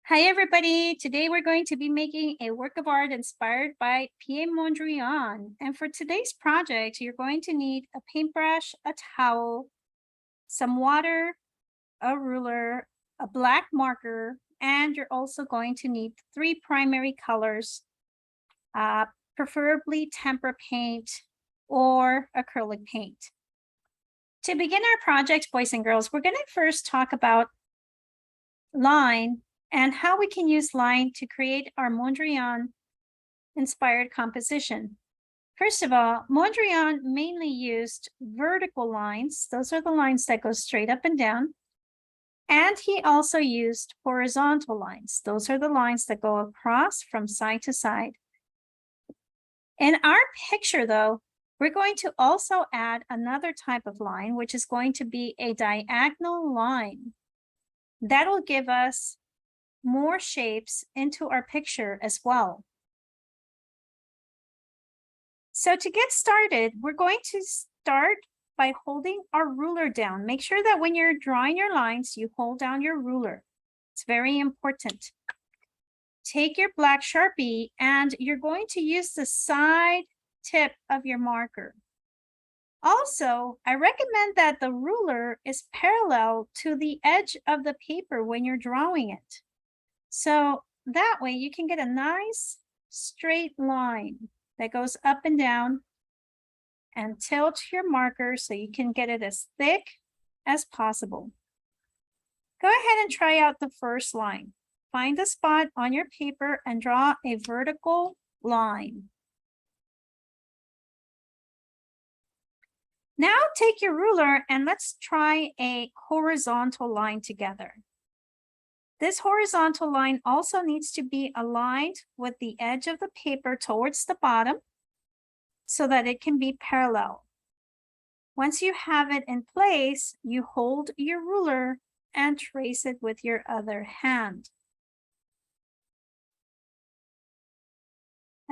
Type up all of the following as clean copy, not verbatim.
Hi everybody, today we're going to be making a work of art inspired by Mondrian. And for today's project, you're going to need a paintbrush, a towel, some water, a ruler, a black marker, and you're also going to need three primary colors, preferably tempera paint or acrylic paint. To begin our project, boys and girls, we're going to first talk about line and how we can use line to create our Mondrian inspired composition. First of all, Mondrian mainly used vertical lines. Those are the lines that go straight up and down. And he also used horizontal lines. Those are the lines that go across from side to side. In our picture, though, we're going to also add another type of line, which is going to be a diagonal line. That'll give us more shapes into our picture as well. So to get started, we're going to start by holding our ruler down. Make sure that when you're drawing your lines, you hold down your ruler. It's very important. Take your black Sharpie and you're going to use the side tip of your marker. Also, I recommend that the ruler is parallel to the edge of the paper when you're drawing it. So that way you can get a nice straight line that goes up and down, and tilt your marker so you can get it as thick as possible. Go ahead and try out the first line. Find a spot on your paper and draw a vertical line. Now take your ruler and let's try a horizontal line together. This horizontal line also needs to be aligned with the edge of the paper towards the bottom so that it can be parallel. Once you have it in place, you hold your ruler and trace it with your other hand.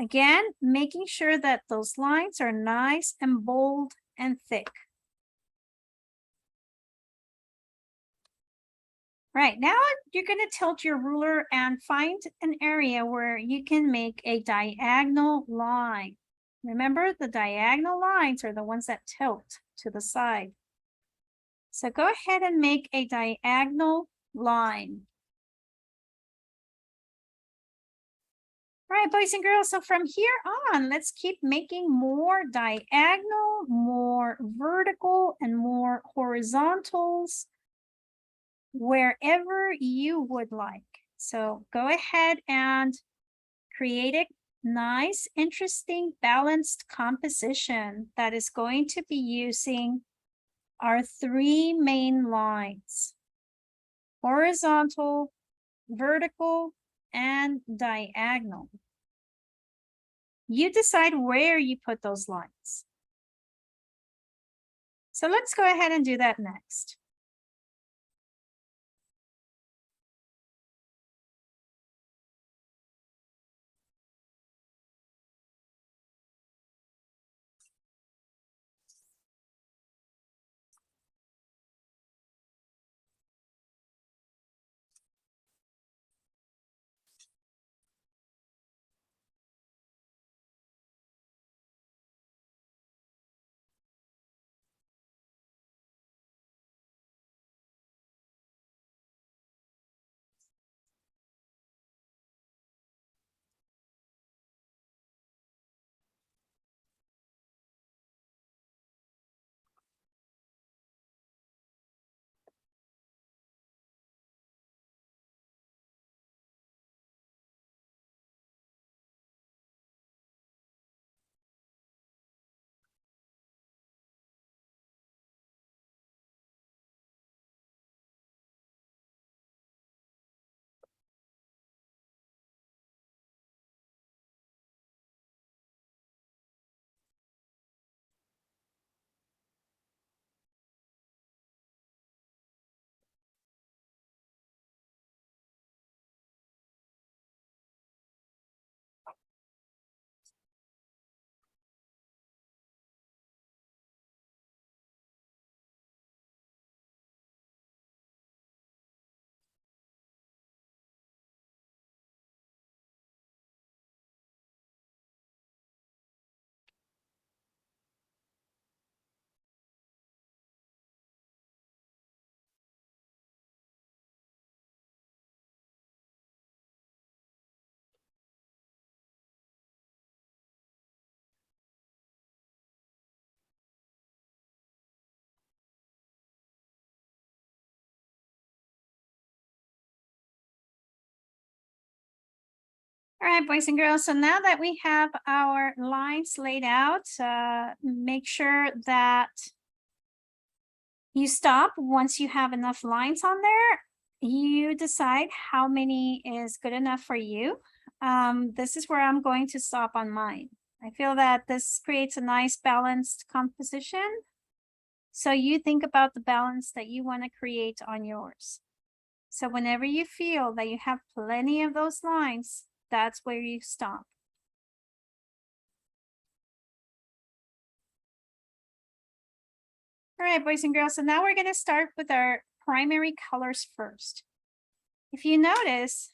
Again, making sure that those lines are nice and bold and thick. Right, now you're going to tilt your ruler and find an area where you can make a diagonal line. Remember, the diagonal lines are the ones that tilt to the side. So go ahead and make a diagonal line. All right, boys and girls, so from here on, let's keep making more diagonal, more vertical, and more horizontals wherever you would like. So go ahead and create a nice, interesting, balanced composition that is going to be using our three main lines: horizontal, vertical, and diagonal. You decide where you put those lines. So let's go ahead and do that next. All right, boys and girls. So now that we have our lines laid out, make sure that you stop once you have enough lines on there. You decide how many is good enough for you. This is where I'm going to stop on mine. I feel that this creates a nice balanced composition. So you think about the balance that you want to create on yours. So whenever you feel that you have plenty of those lines, that's where you stop. All right, boys and girls, so now we're going to start with our primary colors first. If you notice,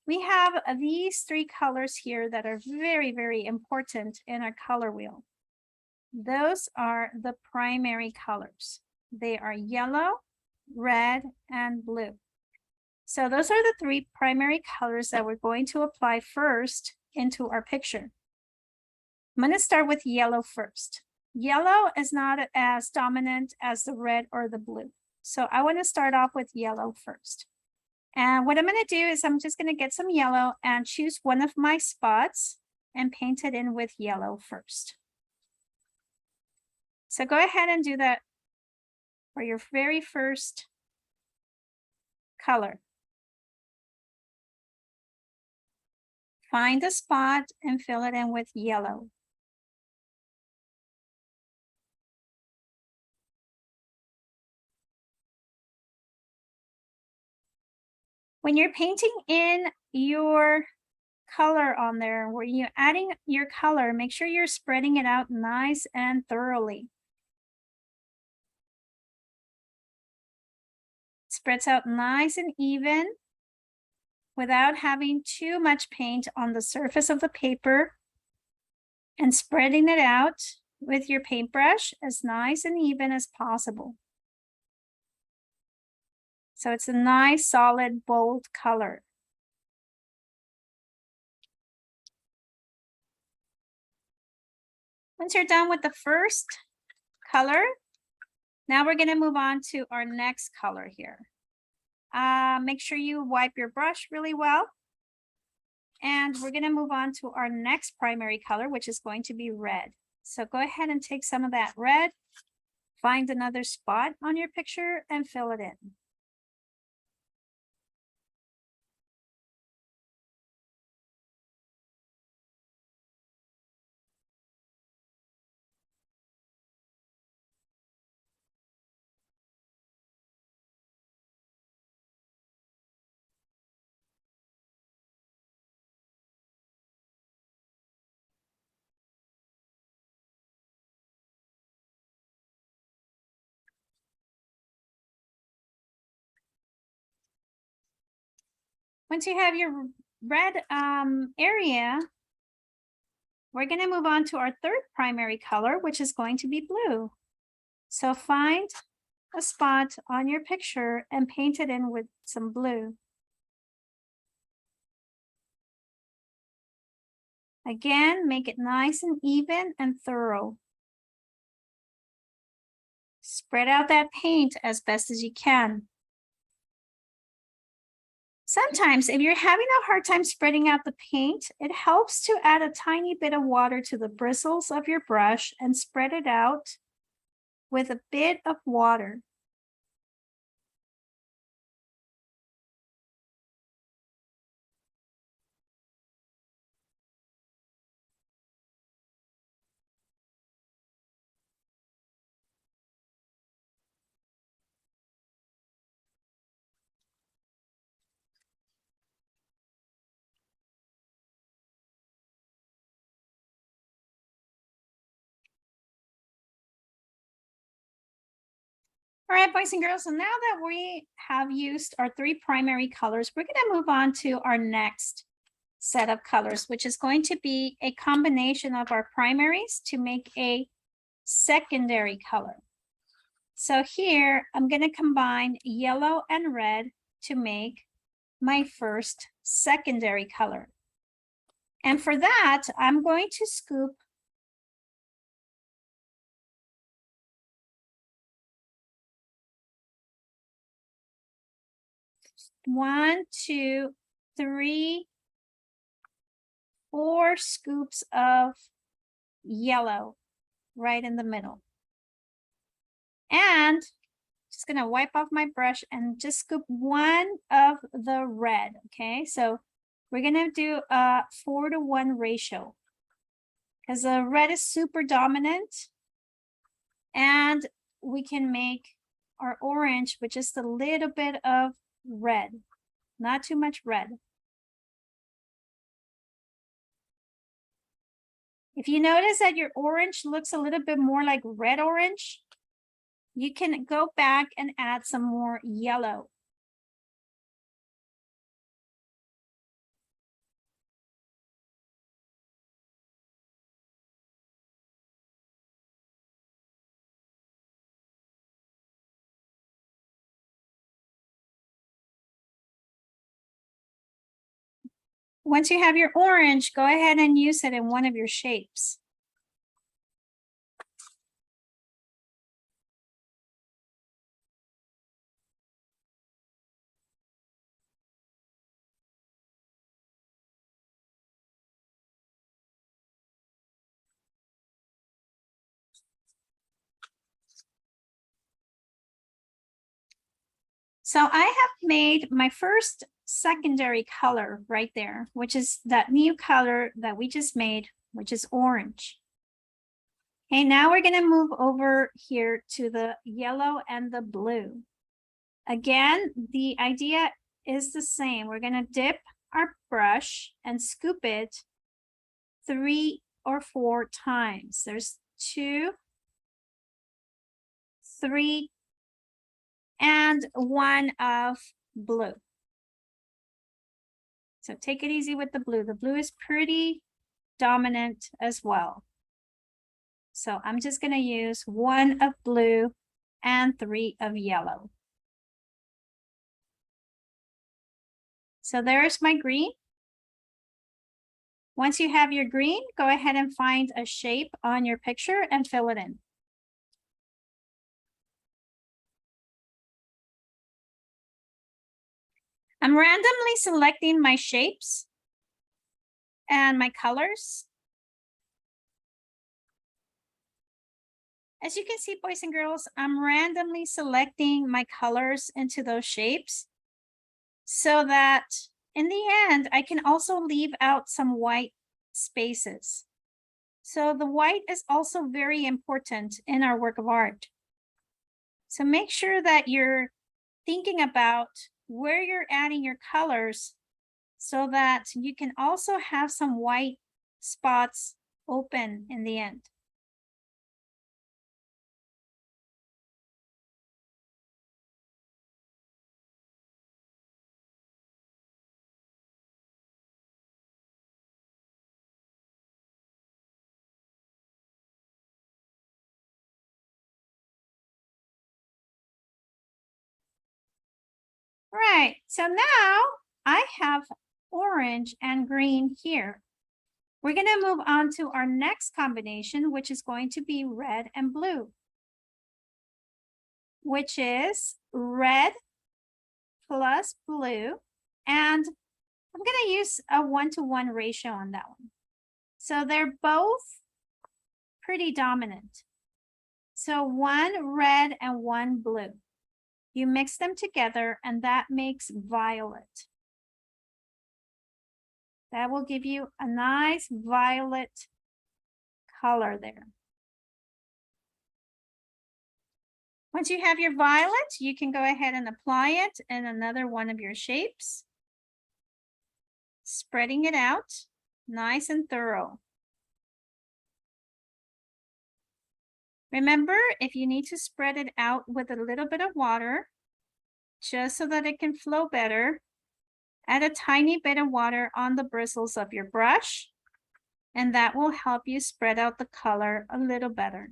we have these three colors here that are very, very important in our color wheel. Those are the primary colors. They are yellow, red, and blue. So those are the three primary colors that we're going to apply first into our picture. I'm going to start with yellow first. Yellow is not as dominant as the red or the blue. So I want to start off with yellow first. And what I'm going to do is I'm just going to get some yellow and choose one of my spots and paint it in with yellow first. So go ahead and do that for your very first color. Find a spot and fill it in with yellow. When you're painting in your color on there, where you're adding your color, make sure you're spreading it out nice and thoroughly. Spreads out nice and even without having too much paint on the surface of the paper, and spreading it out with your paintbrush as nice and even as possible. So it's a nice, solid, bold color. Once you're done with the first color, now we're going to move on to our next color here. Make sure you wipe your brush really well. And we're going to move on to our next primary color, which is going to be red. So go ahead and take some of that red, find another spot on your picture and fill it in. Once you have your red area, we're going to move on to our third primary color, which is going to be blue. So find a spot on your picture and paint it in with some blue. Again, make it nice and even and thorough. Spread out that paint as best as you can. Sometimes if you're having a hard time spreading out the paint, it helps to add a tiny bit of water to the bristles of your brush and spread it out with a bit of water. All right, boys and girls, so now that we have used our three primary colors, we're going to move on to our next set of colors, which is going to be a combination of our primaries to make a secondary color. So here, I'm going to combine yellow and red to make my first secondary color. And for that, I'm going to scoop one, two, three 4 scoops of yellow right in the middle. And just gonna wipe off my brush and just scoop 1 of the red, okay? So we're gonna do a 4-to-1 ratio because the red is super dominant, and we can make our orange with just a little bit of red, not too much red. If you notice that your orange looks a little bit more like red orange, you can go back and add some more yellow. Once you have your orange, go ahead and use it in one of your shapes. So I have made my first secondary color right there, which is that new color that we just made, which is orange. Okay, now we're gonna move over here to the yellow and the blue. Again, the idea is the same. We're gonna dip our brush and scoop it 3 or 4 times. There's 2, 3, and 1 of blue. So take it easy with the blue. The blue is pretty dominant as well. So I'm just going to use 1 of blue and 3 of yellow. So there's my green. Once you have your green, go ahead and find a shape on your picture and fill it in. I'm randomly selecting my shapes and my colors. As you can see, boys and girls, I'm randomly selecting my colors into those shapes so that in the end, I can also leave out some white spaces. So the white is also very important in our work of art. So make sure that you're thinking about where you're adding your colors so that you can also have some white spots open in the end. Right, so now I have orange and green here. We're going to move on to our next combination, which is going to be red and blue, which is red plus blue. And I'm going to use a 1-to-1 ratio on that one. So they're both pretty dominant. So 1 red and 1 blue. You mix them together and that makes violet. That will give you a nice violet color there. Once you have your violet, you can go ahead and apply it in another one of your shapes. Spreading it out nice and thorough. Remember, if you need to spread it out with a little bit of water, just so that it can flow better, add a tiny bit of water on the bristles of your brush, and that will help you spread out the color a little better.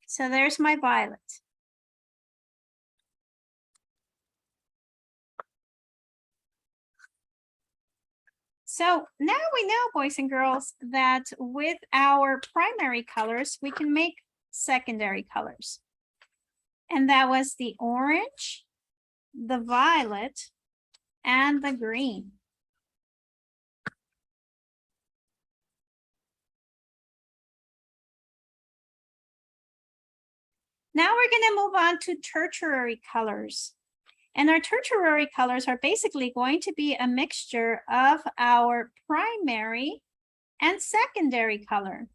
So there's my violet. So now we know, boys and girls, that with our primary colors, we can make secondary colors. And that was the orange, the violet, and the green. Now we're going to move on to tertiary colors. And our tertiary colors are basically going to be a mixture of our primary and secondary color.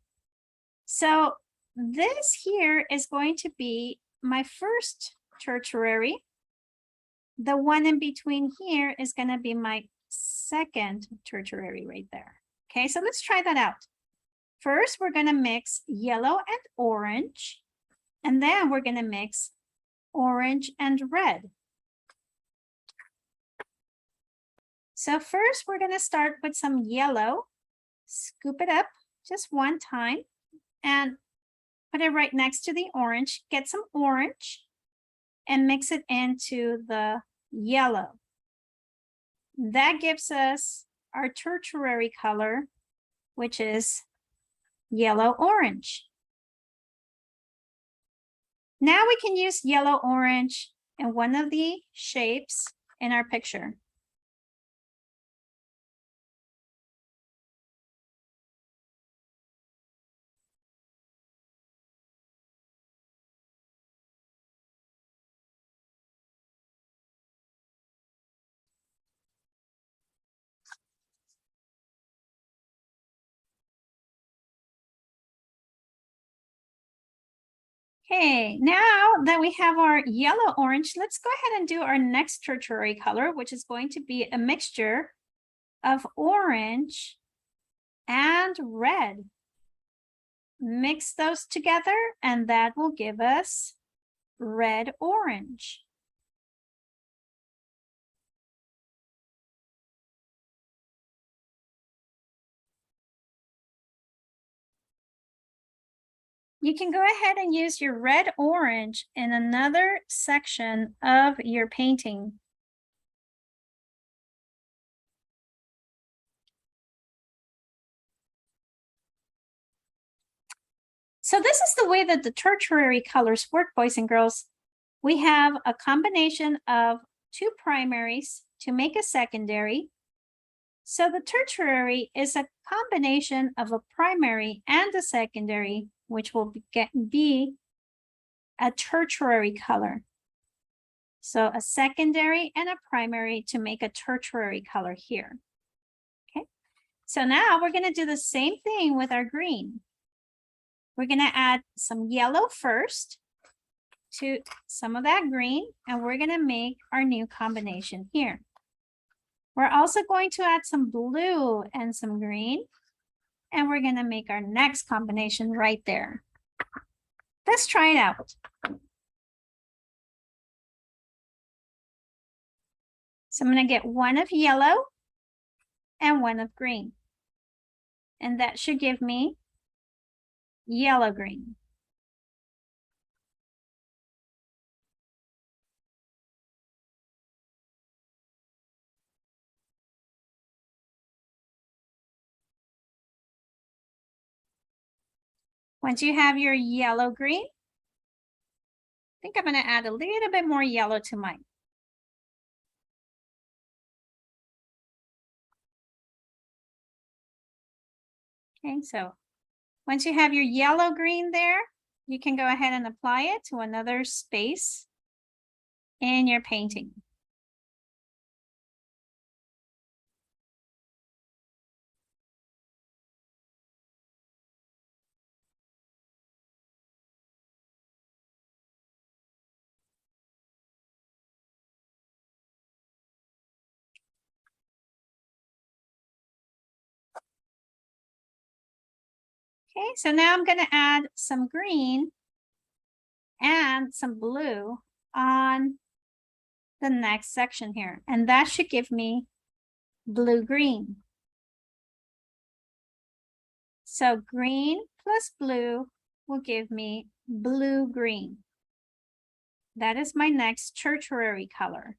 So this here is going to be my first tertiary. The one in between here is going to be my second tertiary right there. Okay, so let's try that out. First, we're going to mix yellow and orange, and then we're going to mix orange and red. So first, we're going to start with some yellow. Scoop it up just one time and put it right next to the orange. Get some orange and mix it into the yellow. That gives us our tertiary color, which is yellow-orange. Now we can use yellow-orange in one of the shapes in our picture. Okay, now that we have our yellow-orange, let's go ahead and do our next tertiary color, which is going to be a mixture of orange and red. Mix those together, and that will give us red-orange. You can go ahead and use your red-orange in another section of your painting. So this is the way that the tertiary colors work, boys and girls. We have a combination of two primaries to make a secondary. So the tertiary is a combination of a primary and a secondary, which will be a tertiary color. So a secondary and a primary to make a tertiary color here. Okay, so now we're going to do the same thing with our green. We're going to add some yellow first to some of that green, and we're going to make our new combination here. We're also going to add some blue and some green, and we're going to make our next combination right there. Let's try it out. So I'm going to get one of yellow and one of green. And that should give me yellow-green. Once you have your yellow-green, I think I'm going to add a little bit more yellow to mine. Okay, so once you have your yellow-green there, you can go ahead and apply it to another space in your painting. Okay, so now I'm going to add some green and some blue on the next section here, and that should give me blue-green. So green plus blue will give me blue-green. That is my next tertiary color.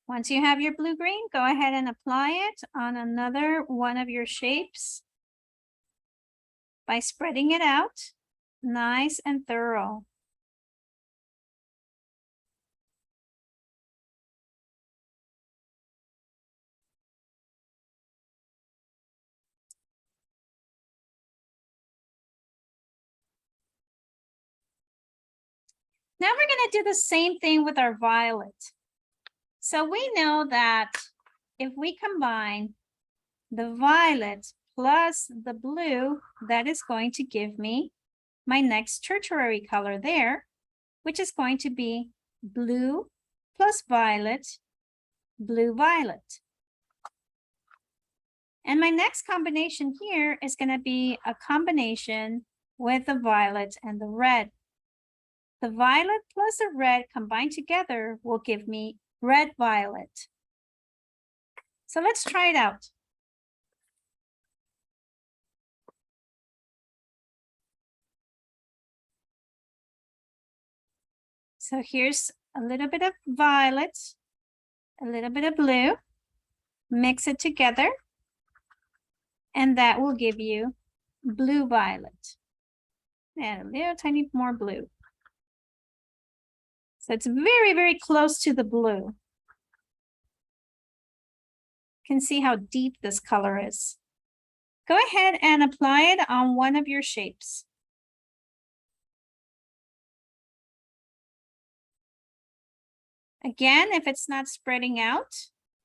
Once you have your blue-green, go ahead and apply it on another one of your shapes by spreading it out Nice and thorough. Now we're going to do the same thing with our violet. So we know that if we combine the violet plus the blue, that is going to give me my next tertiary color there, which is going to be blue plus violet, blue violet. And my next combination here is going to be a combination with the violet and the red. The violet plus the red combined together will give me red violet. So let's try it out. So here's a little bit of violet, a little bit of blue, mix it together, and that will give you blue violet. And a little tiny more blue. So it's very, very close to the blue. You can see how deep this color is. Go ahead and apply it on one of your shapes. Again, if it's not spreading out,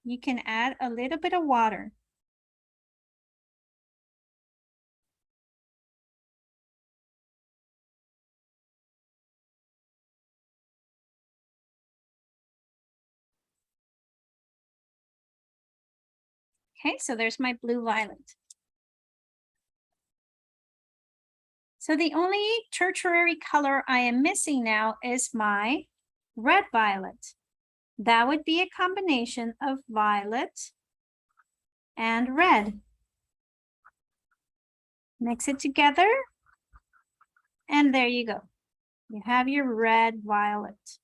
you can add a little bit of water. Okay, so there's my blue violet. So the only tertiary color I am missing now is my red violet. That would be a combination of violet and red. Mix it together, and there you go. You have your red violet.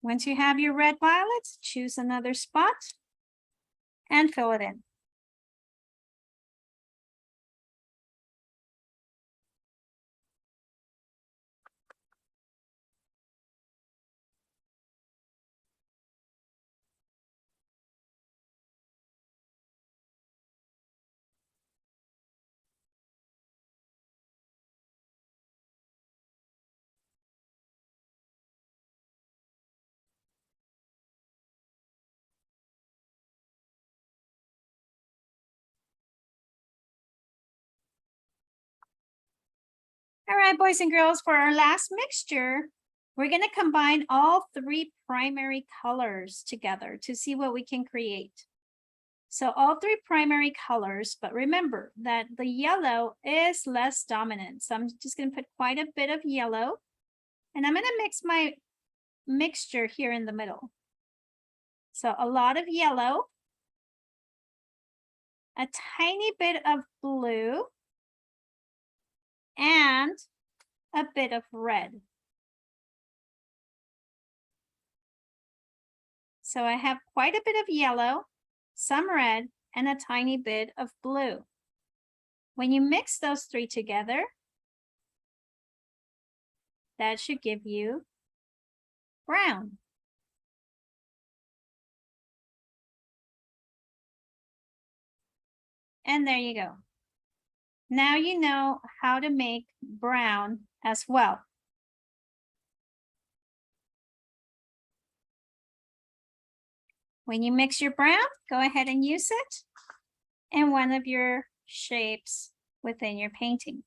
Once you have your red violet, choose another spot and fill it in. All right, boys and girls, for our last mixture, we're going to combine all three primary colors together to see what we can create. So all three primary colors, but remember that the yellow is less dominant. So I'm just going to put quite a bit of yellow, and I'm going to mix my mixture here in the middle. So a lot of yellow, a tiny bit of blue, and a bit of red. So I have quite a bit of yellow, some red, and a tiny bit of blue. When you mix those three together, that should give you brown. And there you go. Now you know how to make brown as well. When you mix your brown, go ahead and use it in one of your shapes within your painting.